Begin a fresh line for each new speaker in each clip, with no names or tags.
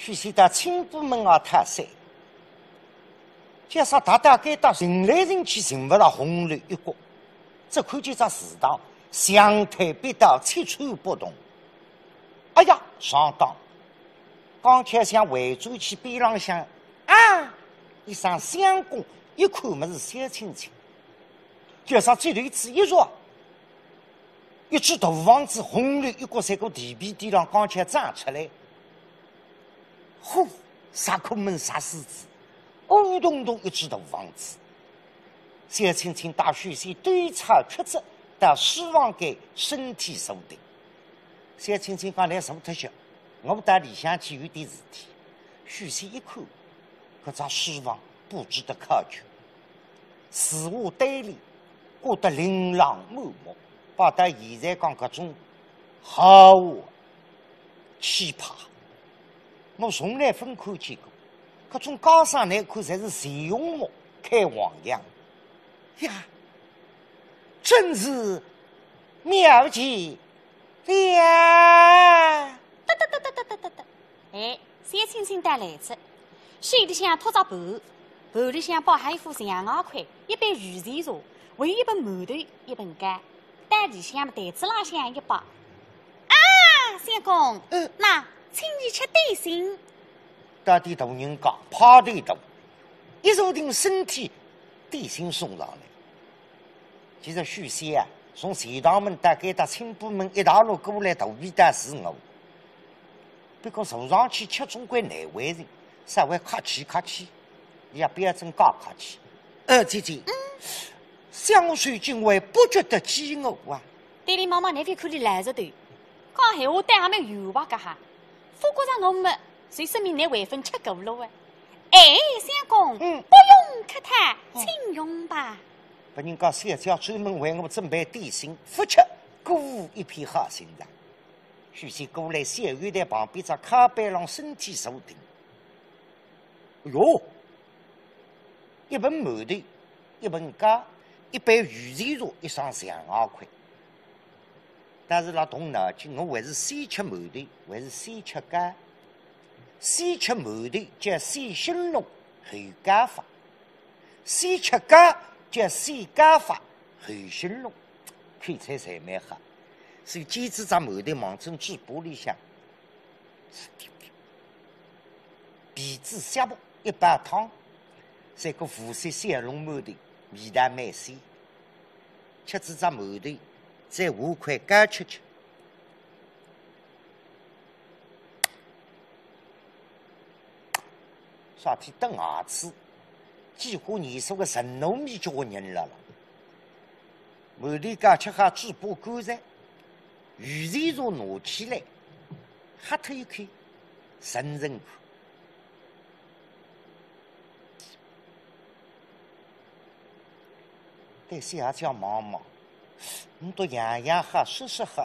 许是到亲部门啊太山，加上大概到人来人去寻不到红绿一角，只看见这池塘相推逼到七寸不动。哎呀，上当！刚才想围住去边浪向啊，一声相公，一看么是小青青，加上这头子一弱。一只大房子红绿一角在个地皮地上刚才长出来，呼，啥空门啥狮子，乌咚咚一只大房子。小青青大许仙对插曲折，到书房间身体受定。小青青刚来坐特歇，我到里向去有点事体。许仙一看，搿只书房布置得可全，书画堆里挂得琳琅满目。把到现在讲搿种豪华气派，我从来分看见过。搿种高尚来看，侪是钱用木开黄洋呀，真是妙极了！
哎，小青青带来子，手里向托着盘，盘里向包还一副羊袄块，一杯御前茶，还有一本馒头，一本干。袋里向袋子浪向一包。啊，相公，那请你吃点心。
到底大人家怕对大，一坐定身体，点心送上来。其实许仙啊，从钱塘门大概到青浦门一道路过来，肚皮带是我。不过坐上去吃总归难为人，稍微客气客气，也不要真高客气。姐姐。香水今晚不觉得饥饿啊！
对里妈妈那边看你来着头，讲闲话对俺们油滑个哈。不过让我们，谁说明你为分吃够了啊？哎，相公，不用客叹，请用吧。
把人家小姐专门为我准备点心，不吃，鼓舞一片好心肠。许仙过来，小月台旁边这靠背上身体坐定。哎呦，一盆馒头，一盆干。一杯御前茶，一双羊袄块。但是老动脑筋，我还是先吃馒头，还是先吃干？先吃馒头叫先兴隆后干发，先吃干叫先干发后兴隆。看菜才蛮好，所以煎制只馒头忙成纸玻璃向，皮子香薄，一把汤，再个浮色小笼馒头。味道蛮鲜，吃这只馒头，再下块干吃吃。啥天瞪牙齿，几乎年数个纯糯米叫我人了。馒头干吃下嘴巴干脆，御前茶拿起来，喝脱一口，深深口。对小姐忙忙，你都样样喝，说说喝。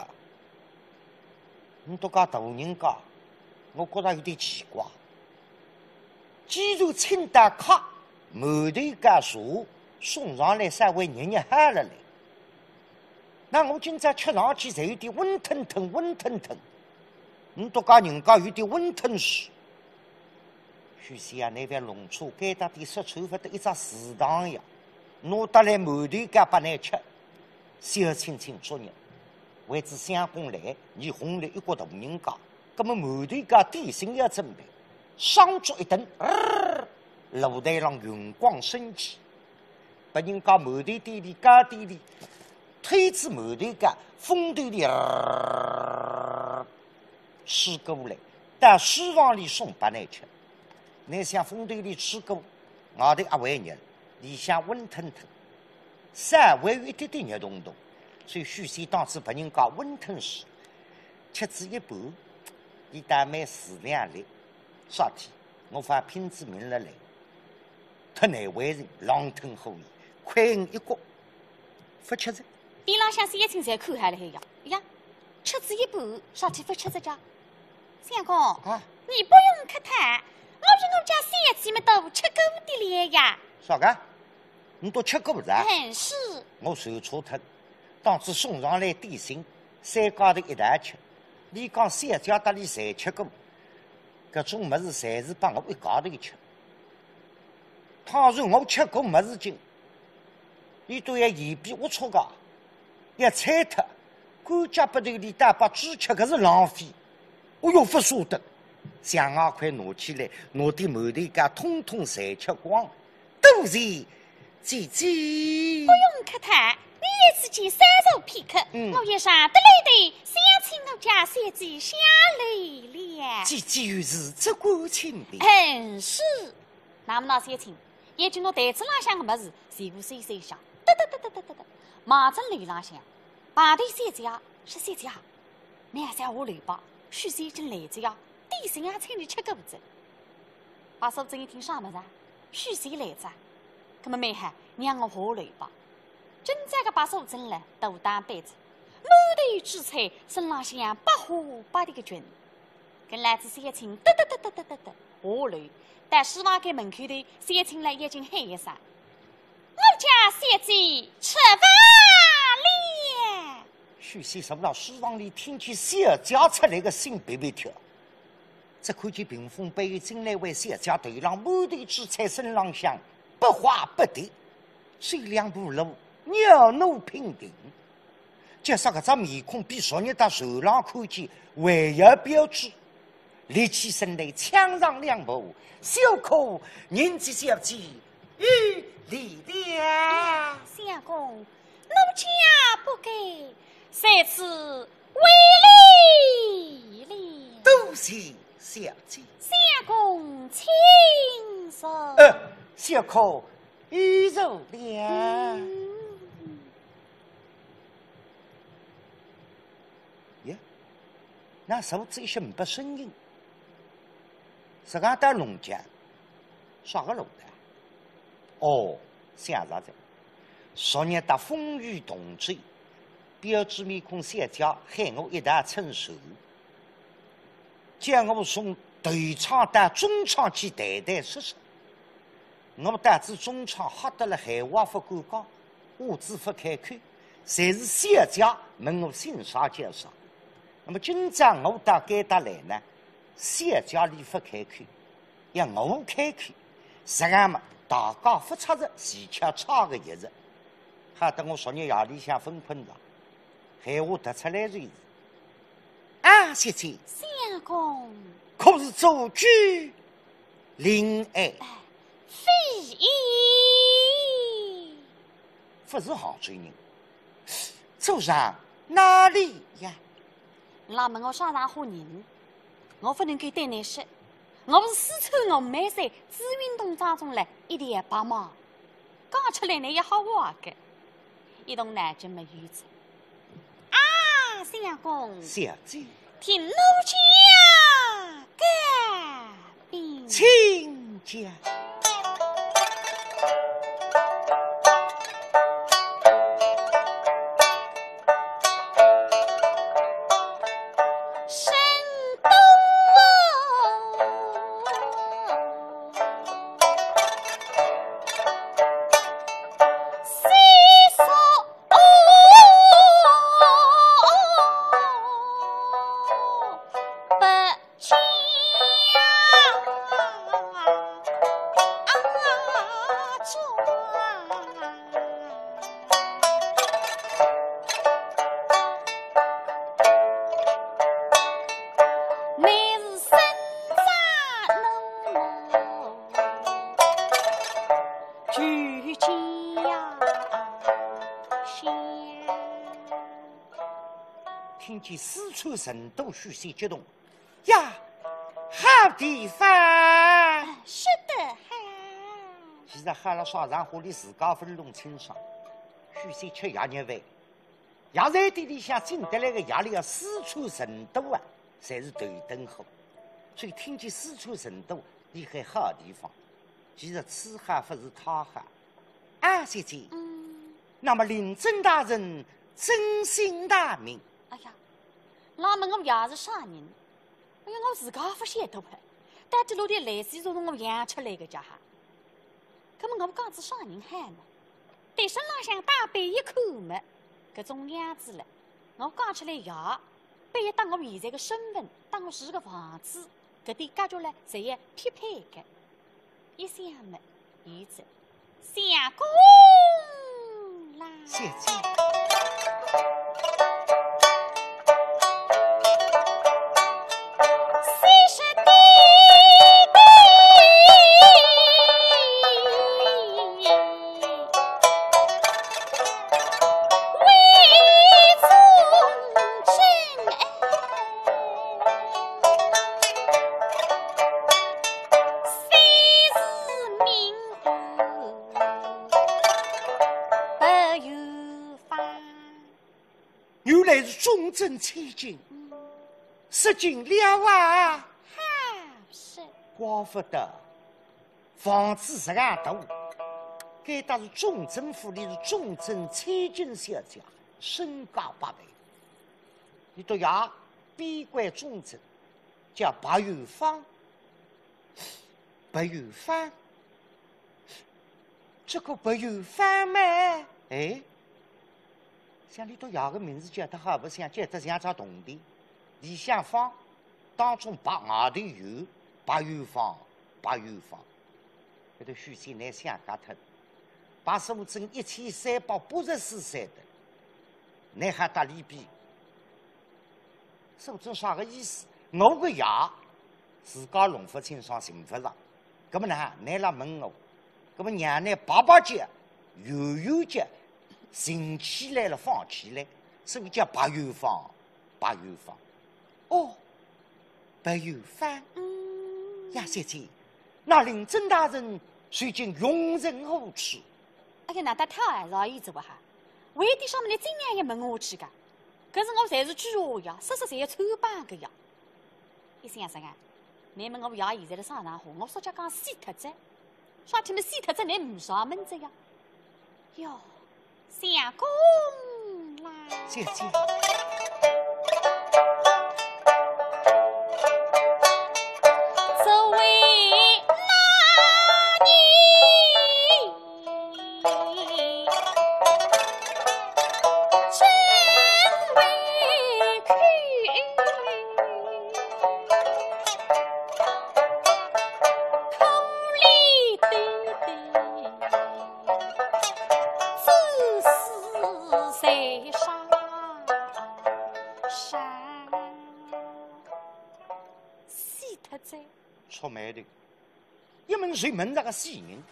你都讲大人家，我觉着有点奇怪。既然清淡卡馒头加茶送上来，稍微热热哈了来，那我今朝吃上去才有点温腾腾、温腾腾。你都讲人家有点温腾水。许仙啊，那边弄错，该到底说臭不得一只池塘呀。拿得来馒头干把你吃，小青青作业，为知相公来，你红了一个大人家，那么馒头干点心要准备，上桌一顿，露台上云光升起，把人家馒头店里、家店里推子馒头干风头里吃过来，到书房里送把你吃，你想风头里吃过，外头还会热。里向温腾腾，稍微有一点点热咚咚，所以许仙当时把人家温腾时，吃子一半，伊大蛮自量力，啥体？我发品质名了来，太难为人，狼吞虎咽，快一角，不吃着。
店浪向小青才看下来呀，吃子一半，啥体不吃着家？相公，你不用客叹，我比我家小姐们都吃够的了呀。
啥个？你都吃过不是？
是。
我手错脱，当初送上来点心，山高头一大吃。你讲小家搭里侪吃过，搿种物事侪是帮我一家头吃。倘若我吃过物事精，伊都要嫌比龌龊个，要拆脱，官家不头里带把猪吃，搿是浪费。我又不舍得，香牙块拿起来，拿点馒头家统统侪吃光，多谢姐姐。
不用客叹，你也只见三手片刻，我也上得来的，想请我家三姐下来了。
姐姐于是只管请便。
是。那么那三亲，也就拿台子浪向的物事全部收收下，得，马正楼浪向，排队三姐啊，是三姐啊，你还想下楼吧？许是已经来着呀，点心啊，请你吃个不子。把手正一听啥么子啊？许谁来着？那么妹孩，你让我下楼吧。真在个把手正了，大打杯子，满头之菜，身浪向百花百的个群。跟来自三亲，得，下楼。但希望给门口头三亲来已经喊一声：“我家三姐吃饭了。”
许仙什么到书房里听见小家出来的心别别跳，只看见屏风背进来位小家头上满头之菜身浪向百花百地，水两步路袅娜娉婷。加上搿张面孔比昨日到手浪看见还要标致，立起身来抢上两步，小可人之小姐与离了。
相公，奴家不给。在此为礼了，
多谢小姐。
相公请坐。
小可预奏了。呀，那手指一些没声音，自家到农家耍个路的。哦，想啥子？昨日到风雨同追。标致面孔小家喊我一大称手，叫我从头场到中场去谈谈说说。我带至中场喝得了海话不敢讲，话子不开口，侪是小家问我姓啥叫啥。那么今朝我到该搭来呢，小家里不开口，要我开口，实际嘛大家不出日，时巧差个一日，吓得我昨日夜里向分困着。海话得出来就是啊，小姐，
相公，
可是做居临爱，
非议，
不是杭州人，走上哪里呀？
那么我上上户人，我不能够对你说，我是四川我妹在紫运动当中来一点帮忙，讲出来呢也好话个，一动南京没语子。相公，
小姐，
听奴家改禀，
请讲。
神东
听见四川成都许仙激动呀，好地方！
是的，好。
其实喊了沙场话里自家分弄清爽。许仙吃鸭肉饭，鸭在地里向进得来个鸭里要四川成都啊，才是头等好。所以听见四川成都，你还好地方。其实此哈不是他哈。啊，姐姐，那么临真大人真心大名。
哎呀，那么我也是啥人？哎呀，我自家不晓得呗。但这路的类似就是我养出来的家哈。那么我讲是啥人喊呢？对身浪向打背一口嘛，搿种样子了。我讲起来呀，背当我现在的身份，当我是个房子，搿点家族呢，侪要匹配的。一想嘛，儿子，相公啦！
谢姐，原来是忠贞千金，失尽了啊！
好是，
怪不得房子这样大，该当是忠贞府里是忠贞千金小姐，身价8倍。你都要闭关忠贞，叫白玉芳。白玉芳，这个白玉芳嘛，哎。像李多瑶个名字叫得好不像，叫得像只铜钿，里向方当中白外头有白玉芳，白玉芳。搿头许仙来想家脱，把数针1384岁的，乃还搭里边。数针啥个意思？我个爷自家龙福清上刑罚上，搿么呢，乃来问我，搿么娘呢8节、悠节。寻起来了，放起来，所以叫白玉芳，白玉芳。哦，白玉芳。呀，姐姐，那临真大人最近用人何处？
哎呀，哪得他啊？饶意思不哈？为点上面来真样也问我去噶？可是我侪是句话呀，说侪要穿帮个呀。一想啥个？你问我爷现在在上话，我说叫讲死特子，说听么死特子，你唔上门子呀？哟。相公啦，
姐姐，
所谓那年真为苦，苦里兜兜。在山死特在
出卖的，一门谁门那个死人，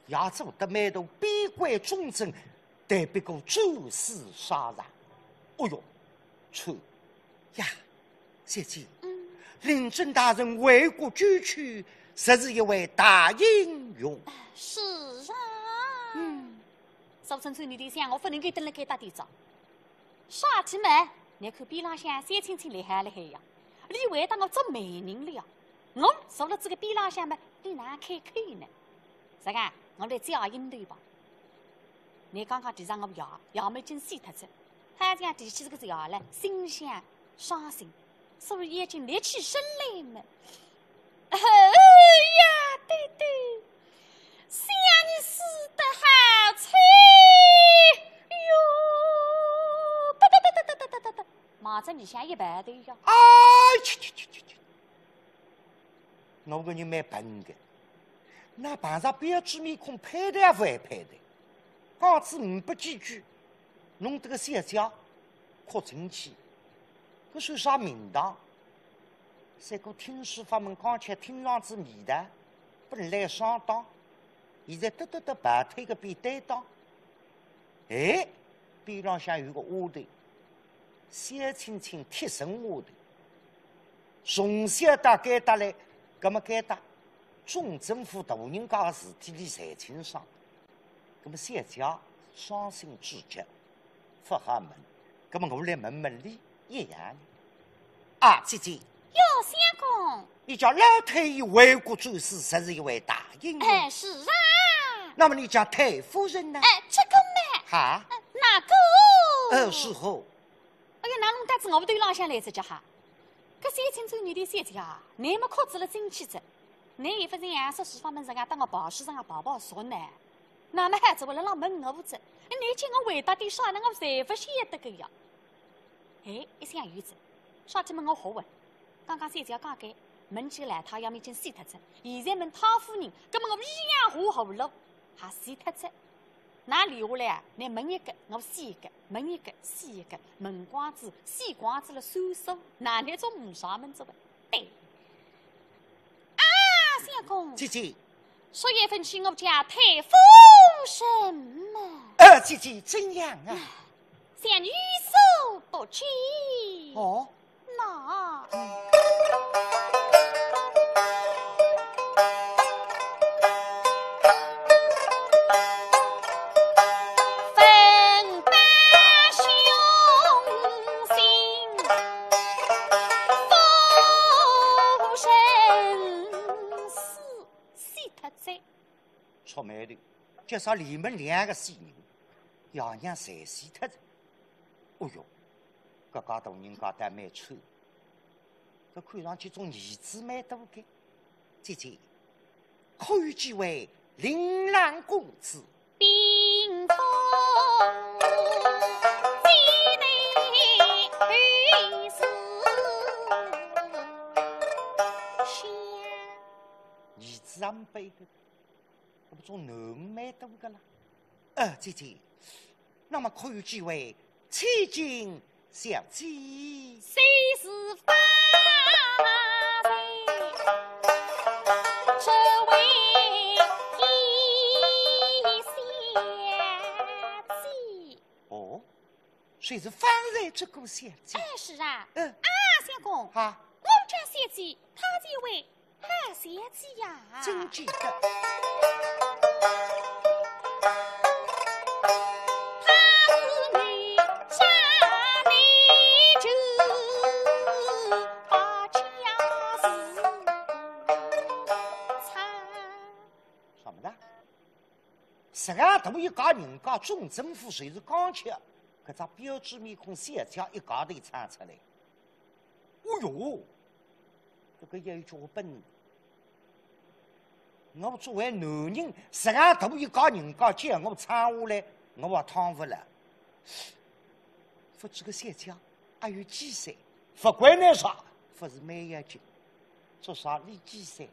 也做得蛮头闭关忠贞，代别个周氏杀人。哦哟，错呀，姐姐，临真大人为国捐躯，实是一位大英雄。
是啊，早晨村里的乡，我不能够等了该打点仗。啥子嘛？你看边浪向三青青厉害厉害呀！你为当我做媒人了呀？我坐了这个边浪向嘛，你哪开口呢？啥个？我来叫应对吧。你刚刚提上我要没进死特子，他这样提起这个字来，心想伤心，所以眼睛立起身来嘛。哎呀，对对，想你死得好惨哟！哒，马上你想一百对呀！
哎，去！我个人蛮笨的，那碰上标致面孔配的也不爱配的，刚子500几句，弄得个小家哭进去，搿算啥名堂？三个听书法门刚才听上去面的，不能来上当。现在得排腿个比担当，哎，边浪向有个丫头，小青青贴身丫头，从小到该搭来，搿么该搭中政府大人家个事体里侪清爽，搿么小家伤心至极，不好问，搿么我来问问你一样。啊，姐姐。
哟，相公，
你叫老太医为国救死，实是一位大英雄。
哎，是啊。
那么你叫太夫人呢？
哎，这个嘛。
哈？
哪个？
是后。
哎呀，那弄得子我不对浪向来这家哈。搿三清村女的三姐啊，你没靠子了真气质，你也不是样说媳妇们人家当我跑西上啊跑熟呢。那么还怎么了让问我不子？你叫我回答点啥呢？我才不晓得个呀。哎，一想有子，啥子问我好问？刚刚三姐讲给门前来他要面前洗脱子，现在问汤夫人，根本我一样糊糊了，还洗脱子。那留下来啊，你问一个，我洗一个；问一个，洗一个。问光子、洗光子了，收收，哪里种木上门子吧？对。啊，相公，
姐姐
10月份去我家太丰盛嘛。
姐姐怎样啊？
想欲速不去。
哦，
那。
出卖的，叫啥你们2个死人，爷娘侪死脱了。哦哟，搿家大人家得蛮丑，这看上去种儿子蛮多个。姐姐，可有几位琳琅公子？
冰封鸡内绿丝香，
儿子安背个。这不种男蛮多个啦？姐姐，那么可有几位千金小姐？
谁是发财？这位小姐。
哦，谁是方才这个小姐？
哎，是啊。相公，
哈，
我们家小姐，她这位好小姐呀。
真记得。这个头一家人家总政府谁是刚吃，搿只标志面孔小家一家头唱出来。哦哟，这个有脚本。我作为男人，这个头一家人家叫我唱下来，我也趟不了。说这个小家还有几岁？不管那啥，不是蛮要紧。做啥离几岁？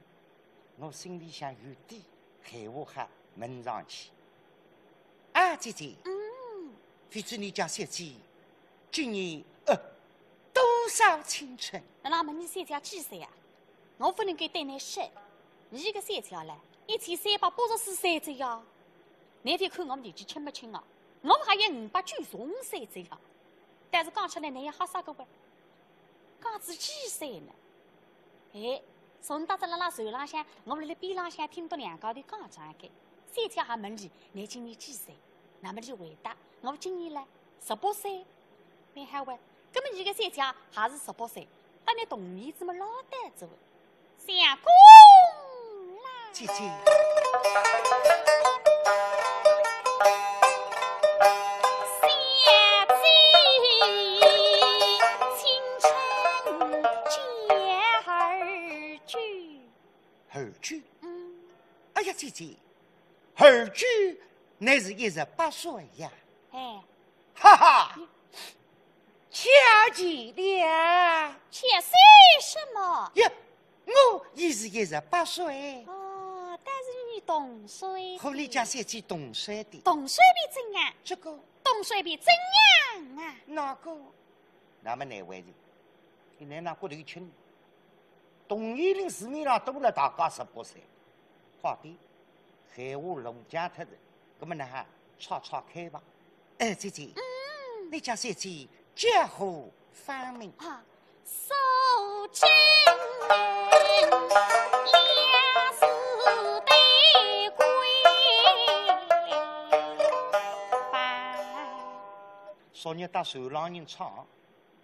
我心里想有底，害我还问上去。姐姐，非知你家小姐今年多少青春？
那问你小姐几岁啊？我不能够对你说，一个小姐了，1384岁左右。那天看我们年纪轻不轻啊？我们还有590岁左右。但是讲出来，你也好啥个话？讲自几岁呢？从到这辣船浪向，我们辣边浪向听到两家头讲这样个。小姐还问你今年几岁？那么你回答，我今年呢18岁。你还问，根本一个小姐还是18岁，把你同年怎么老得着？相公啦，
姐姐。儿居，哎呀，姐姐，儿居乃是18岁呀！哈哈，巧极了。
巧算什么？
呀，我也是18岁。
哦，但是你懂水。
和你家小姐懂水的。
懂水比怎样？
这个。
懂水比怎样啊？
哪个？那么哪位的？你那骨头轻。东夷岭市面上都了大家18岁，好的，害我龙江特的，那么呢哈，岔开吧。姐姐，你家小姐结何芳名？
素贞两世对归
昨日打手浪人唱，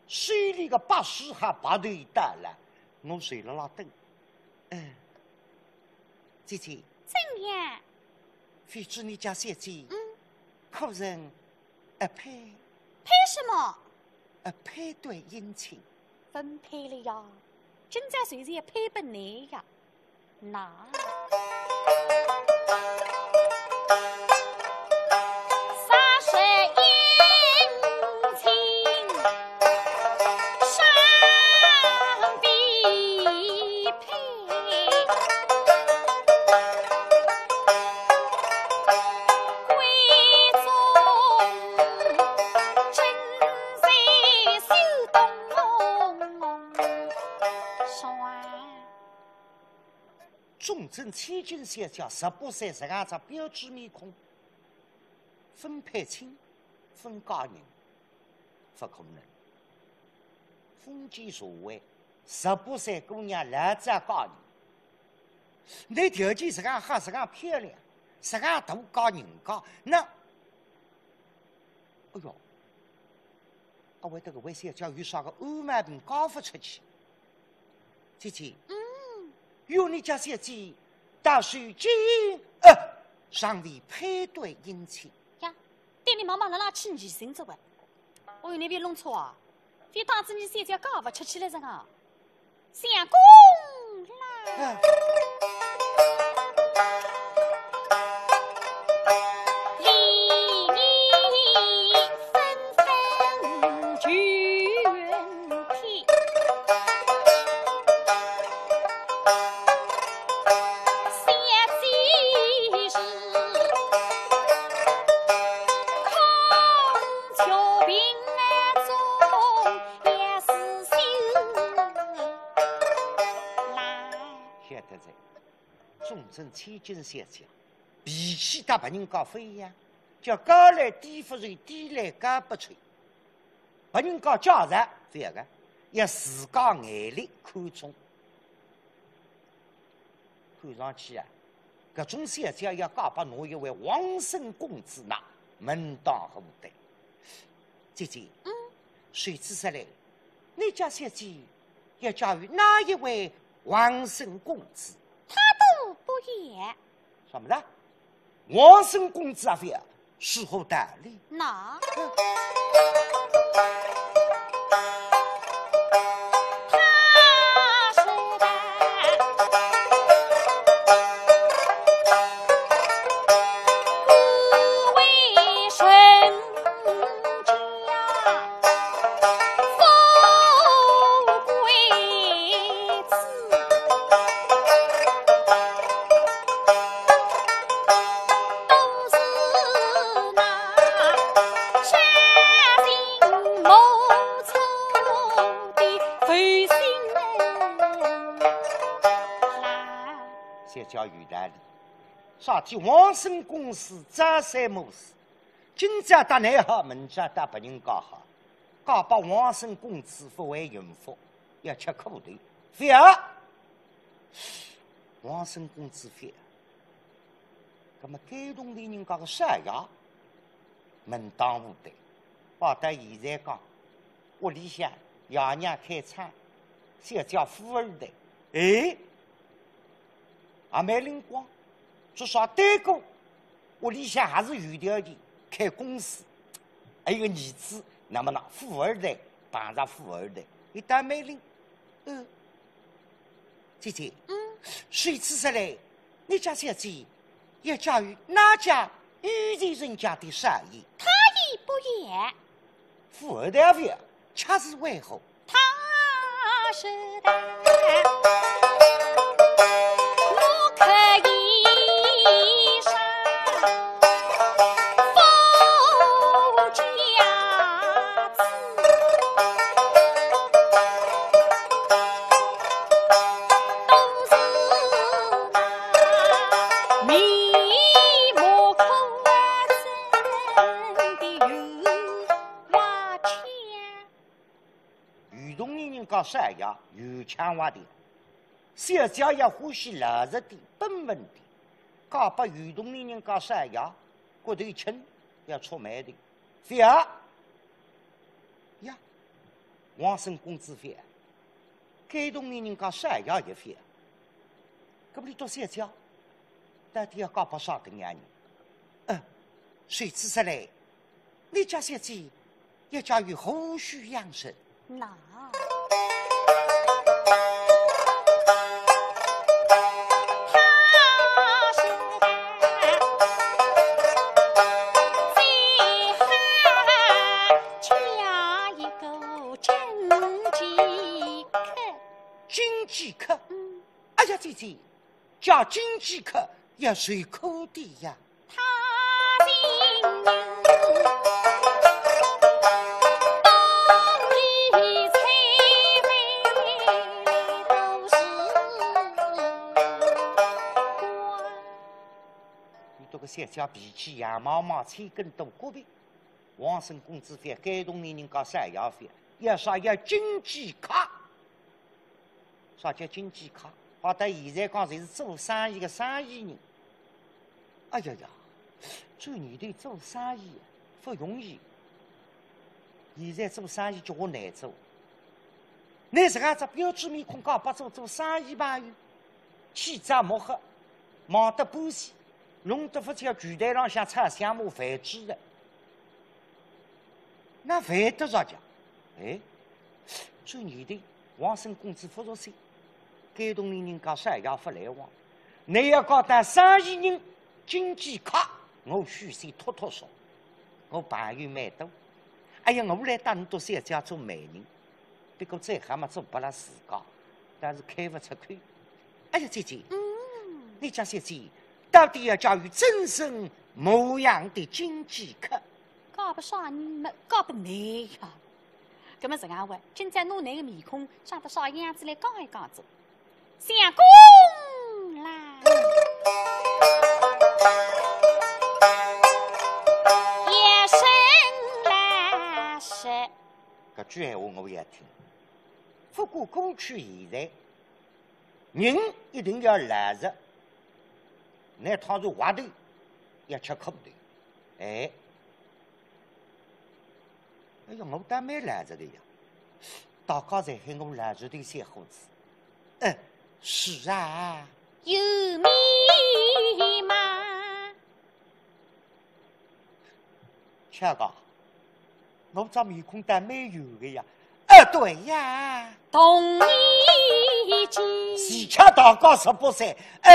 水里的白水还白头一大了。我睡了等，姐姐，
怎样？
非知你家小姐，可人配
什么？
配对姻亲，
分配了呀，正在随时也配不你呀，那。配
忠贞千金小姐18岁这样子标致面孔，分配亲，分家人，不可能。封建社会，18岁姑娘来这家人，你条件这样好，这样漂亮，这样大高人家，那，哎哟，我为这个为小姐有啥个欧曼饼高不出去？姐姐，有你家小姐到水晶尚未配对姻亲
呀，对你妈妈拉去疑心着喂，我有那边弄错啊，非当着你小姐高不出去了这个，相公啦。
千金小姐，脾气大把人家飞呀，叫高来低不垂，低来高不垂。把人家教育这个，要自家眼力看重。看上去啊，搿种小姐要嫁给侬一位皇孙公子，那门当户对。姐姐，谁知说来，你家小姐要嫁与哪一位皇孙公子？
他都不言。
什么的？皇孙公子啊，非是何道理？
那。
上天皇孙公司朝三暮四，今朝打你好，明朝打别人家好，搞把皇孙公子不为孕妇，要吃苦头。非儿，皇孙公子非，那么该动的人家个赡养，门当户对。包括现在讲，屋里向爷娘开餐，小叫富二代，也蛮灵光。至少对过，屋里向还是有条件开公司，还有个儿子，那么呢，富二代碰上富二代，一旦没灵，姐姐，谁知说来，你家小姐要嫁与哪家有钱人家的生意？
他亦不言。
富二代为恰是为何？
他是的。
赡养有强化的，小姐也欢喜老实的、本分的，搞把有动的人搞赡养，骨头轻要出卖的，非儿呀，皇孙公子非，该动的人搞赡养也非，搿不里做小姐，到底要搞把啥的娘人？谁知说来，你家小姐要嫁与后续养生，
那。
哎呀，姐姐，叫经济客要随口的呀。
他姓牛，东里翠飞都是
叫脾气杨毛毛，菜根多过别。王生公子费感动你人家赡养费，要啥要经济卡？啥叫经济卡？好在现在讲，侪是做生意的生意人。哎呀呀，做年头做生意不容易。现在做生意叫我难做。你自家只标致面孔搞不做生意朋友，气炸木黑，忙得半死，弄得不叫拳台上向插香木饭煮的。那饭得着讲，哎，做年头王生公子不着手，感动人家赡养不来往。你要搞当生意人，经济卡，我虚心托托手，我朋友蛮多。哎呀，我来当你多三家做媒人，别个再还嘛做不了自家，但是开不出口。哎呀，姐姐，你讲姐姐，到底要教育真正模样的经济客？
搞不上你们，搞不难呀。搿么这样话，今朝拿你个面孔长得啥样子来讲一讲子？相公啦，一声来说，
搿句闲话我也听。不过过去现在，人一定要老实，那倘若滑头，要吃苦头。哎。哎呀，我倒蛮懒着的呀！大家在喊我懒着的小伙子。是啊。
有米吗？
巧哥，我这面孔倒蛮有的呀。对呀。
同你见。
喜鹊大高18岁。
再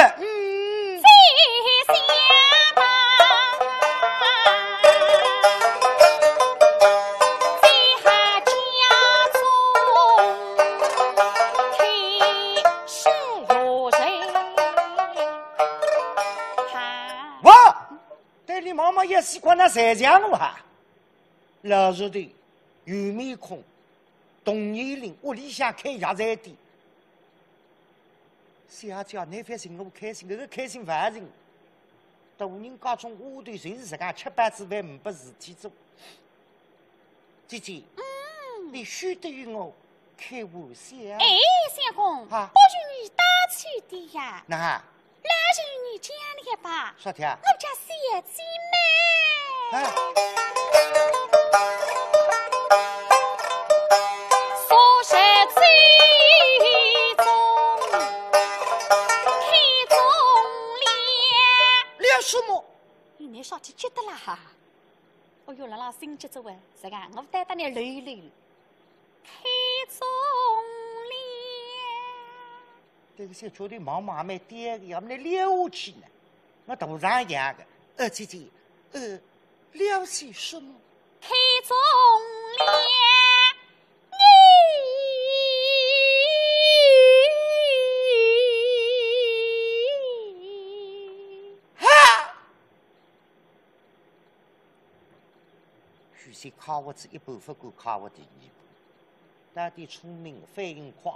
相伴。
妈妈也喜欢那才像我哈，老实的，有面孔，同年龄，屋里向开药材店。小叫你反正我开心，这个开心烦人。大人家中屋头全是自家吃饱子饭，没事体做。姐姐，你许得与我开玩笑。
哎，相公，
啊，
不许你打趣的呀。
那
来是你讲的吧？
啥天？
我家小姐妹。说是最终开中
了什么？
你少去觉得啦哈！哦哟，郎朗心急着问，这个我带你累累了。开中
这个小觉得忙忙没点的，要么来溜下去呢？我头上养的。姐姐，了些什么？
开中
许是考我这一步，不过考我第二步。到底聪明，反应快。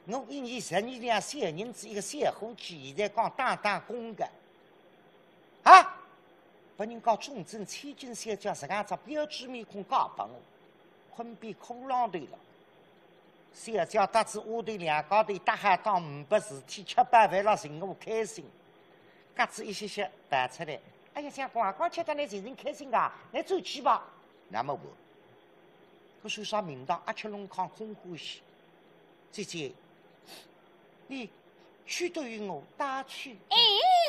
我1年12两小人子一个小伙计，现在讲打工的，啊！把人家中正千金小姐自家只标致面孔搞把我，困比苦浪头了。小姐搭子屋头两高头搭海当5百事体，吃饱饭了寻我开心。嘎子一些弹出来，哎呀，相公啊，光吃得来才人开心噶，来走去吧。那么我说啥名堂？阿吃龙康空欢喜。姐姐，你许多与我打趣。
哎，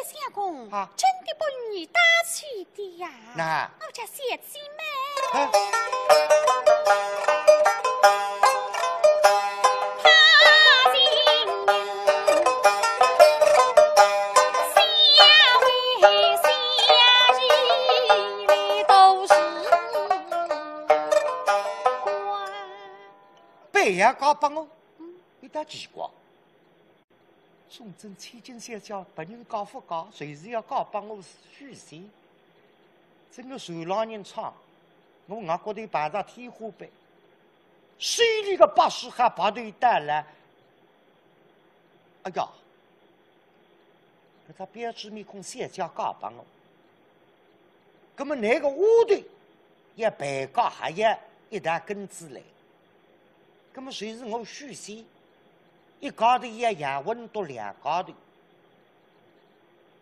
相公，
啊，
真的不与你打趣的呀。
那
我家小姐妹。
啊，别呀搞把我，有点奇怪。中正千金小姐，别人搞不搞，随时要搞把我虚谁？整个船老人唱，我外国头摆上天花板，水里的巴士还把头带来。哎呀，搿只标志面孔三家加帮哦。葛么那个下头也陪告还有一大根子来。葛么随时我许仙，一高头也养温到两高头。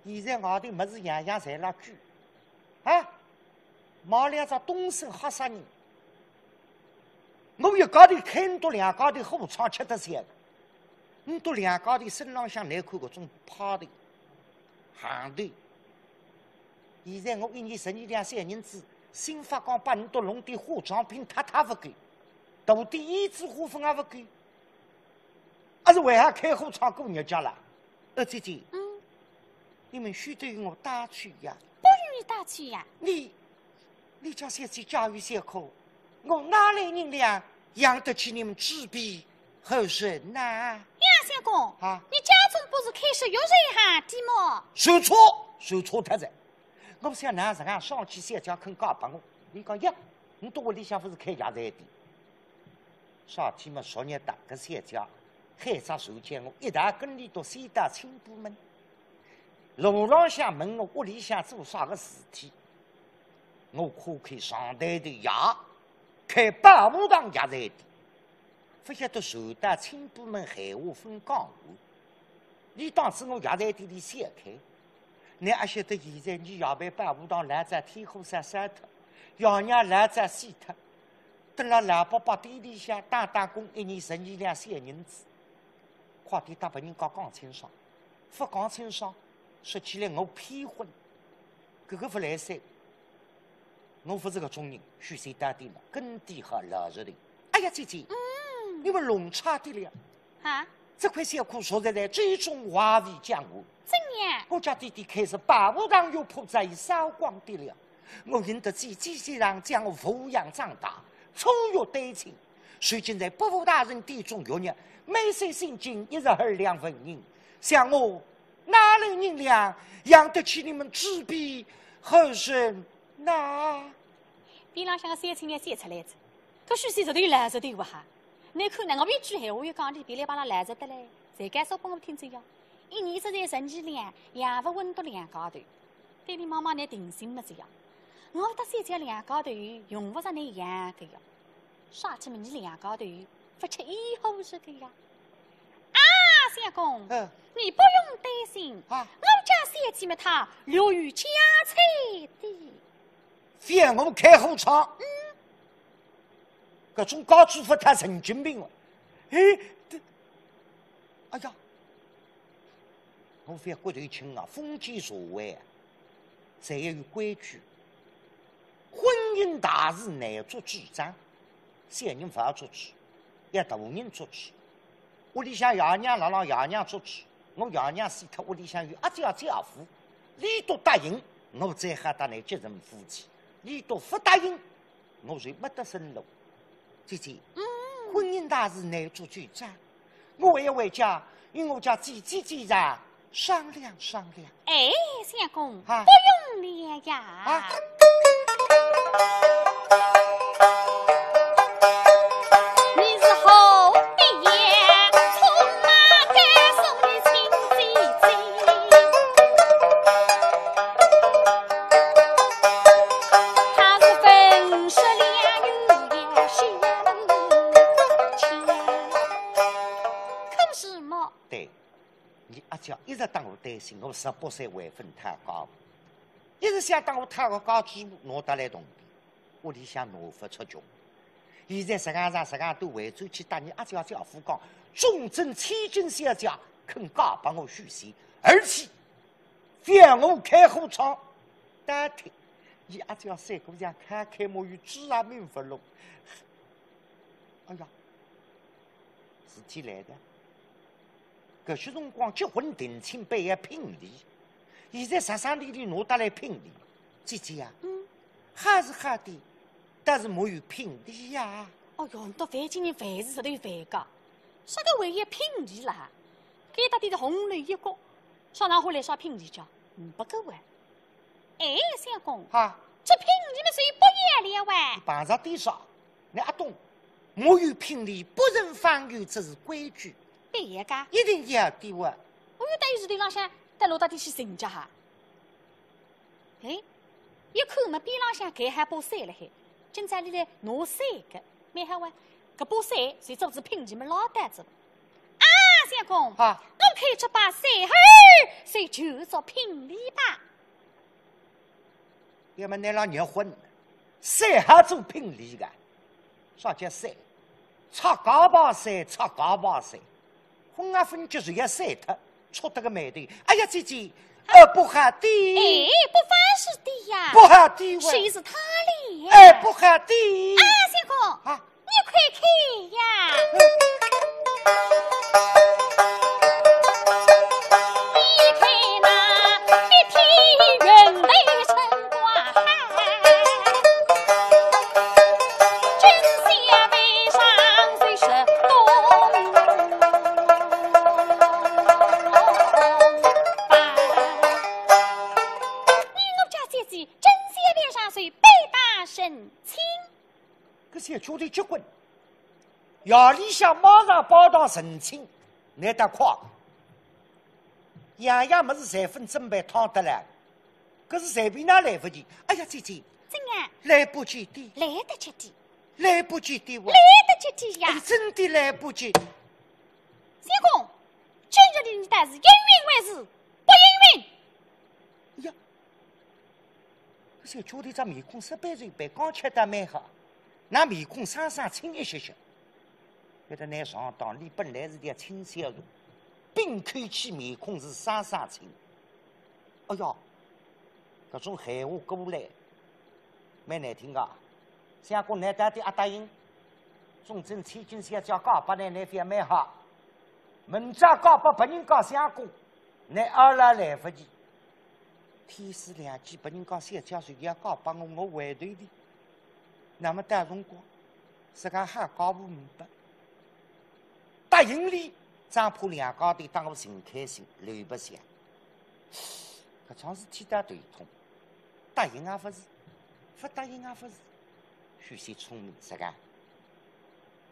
现在外头么子样样侪辣举，啊，冒两只东升吓死人。我一高头看到两高头火窗吃得香，你到两高头身浪向来看搿种趴头、行头。现在我一年12.3银子，新发港把你到弄点化妆品太不够，大点胭脂花粉也不够，还是为啥开火窗过日脚了？姐姐，你们许得与我打趣呀？
不与你打趣呀！
你叫小姐教育些口，我哪来人粮养得起你们纸币后生呐？
杨相公，
啊，
你家中不是开设有人哈的么？
说错太在。我想拿这样上去三家肯搞帮我。你讲呀，你到屋里向不是开家菜的？上天嘛，昨日打个三家，海上受见我一大跟里到三大亲部门。路浪向问我屋里向做啥个事体，我可开上台的牙，开百无堂牙在的，不晓得受大亲部门海话分讲话。你当时我牙在地里先开。你还晓得现在你要被百无堂来在天火山杀脱，要娘来在死脱，等了蓝伯伯店里向打工1年12.3银子，快点打把人家讲清爽，不讲清爽，说起来我骗婚，搿个不来塞，我不是个种人，许谁打的了，跟底和老实的。哎呀姐姐，你们弄差的了
啊！
这块小苦说在这种话为讲话。
怎样？
我家弟弟开始百无堂有铺在烧光的了，我认得自己机上将我抚养长大，初育单亲，如今在伯父大人殿中月日，每岁薪金12.2分银，像我哪来银两养得起你们纸币后生那？
边浪向个三青年写出来着，可许是这头来着对不哈？你看呢？我一句闲话又讲的，别来帮他来着的嘞，才敢说帮我听着哟。一年只在12.2，养不稳到2高头，对你妈妈你定心么子呀？我得3家2高头用不着你养个呀，啥起么你2高头不吃以后是个呀？啊，相公，你不用担心，我家三姐么她乐于家财的，
非我开火窗，各种高祖父他神经病了，哎呀！我非骨头轻啊，封建社会啊，侪要有规矩。婚姻大事难做主张，小人不要做主，要大人做主。屋里向爷娘让爷娘做主，我爷娘死脱，屋里向有阿姐家父，你都答应，我再和他来结成夫妻；你都不答应，我就没得生路。姐姐，婚姻大事难做主张，我还要回家与我家姐姐上。商量。
哎，相公，不用了呀。你是好的呀，从哪该送你亲姐姐？他是分手2月心情，可是么？
对。你阿姐一直当我担心，我18岁未婚太高，一直想当我太个高举拿得来铜币，屋里向拿不出穷。现在实际上都回转去打你阿姐家夫讲，重症千金小姐肯搞帮我续钱，而且非我开火窗代替。你阿姐三姑娘开我与知啊命不拢。哎呀，事体来的。搿些辰光结婚定亲办要聘礼，现在里拿得来聘礼，姐姐呀，还是好的，但是没有聘礼呀。
哦哟，你到凡今年凡事这头有凡讲，啥个为一聘礼啦？该打点的红绿一角，上趟回来啥聘礼叫？不够啊！哎，相公，这聘礼么谁不要了哇？
碰上点啥？你阿东，没有聘礼不能放有，这是规矩。
对呀，噶
一定要的哇！
我有等于是头浪向等我到底去寻家哈。哎，一看嘛，边浪向盖还把伞了海，今朝你来拿伞个，蛮好哇。搿把伞随做子拼钱么老单子。啊，相公，
啊，
我开出把伞，嘿，谁就做聘礼吧。
要么你让结婚，伞还做聘礼个，啥叫伞？擦高把伞，擦高把伞，婚啊分就是要晒脱，出得个美的。哎呀，姐姐，不好的。
哎，不凡是的呀，
不好的，
谁是他哩？
哎，不好的。
啊，相公，
啊，
你快看呀！你看那一匹云雷尘挂海，军下背上虽是东我家姐姐真下背上虽背大神亲。
可是绝对结棍，夜里向马上报到神亲，难得夸。样样么子随份准备躺得来，可是随便哪来不及。哎呀，姐姐，
怎样？
来不及的，
来得及的，
来不及的，
来得及的呀！
哎真的来不及。
相公，今日的你但是应允为是，不应允。
哎呀，可是觉得这面孔十倍岁比刚吃得蛮好，那面孔上上清一些些。觉得那上当里本来是点清小肉，并看起面孔是上上清。哎呀，这种闲话过来，蛮难听啊！相公难得的阿答应，总真千金小叫告白呢，那非蛮好。门家告白别人告相公，那二来来不及。天时两季别人讲小叫谁要告白我回头的，那么大辰光，自家还搞不明白。答应里，张破两高的当我真开心，留不下。搿桩事体大对通，答应也不是，不答应也不是。许些聪明，自家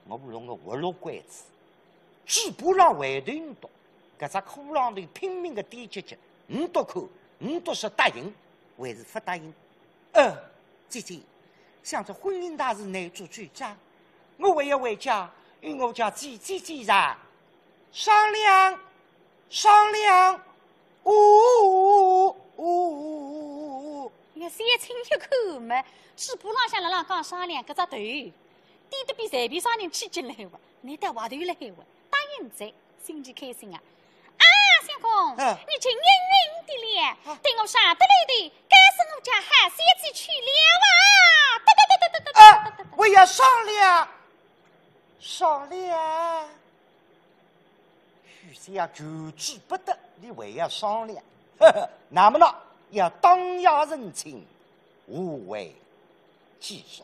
我不用个活路拐子，只不让回头你读，搿只苦浪头拼命的点击击，你读看，你读说答应，还是不答应？姐姐，想着婚姻大事难做决章，我还要回家。与我家姐姐姐上商量商量，
你看三亲一口嘛，水铺浪向辣浪讲商量，搿只头低得比随便啥人起劲来哇，难得滑头来哇，答应在，心情开心啊！啊，相公，你真应允的了，对我上得来的，该是我家喊三姐去了啊！
我要商量。商量，许是要求之不得，你还要商量？那么呢，要当下认清，无为继受。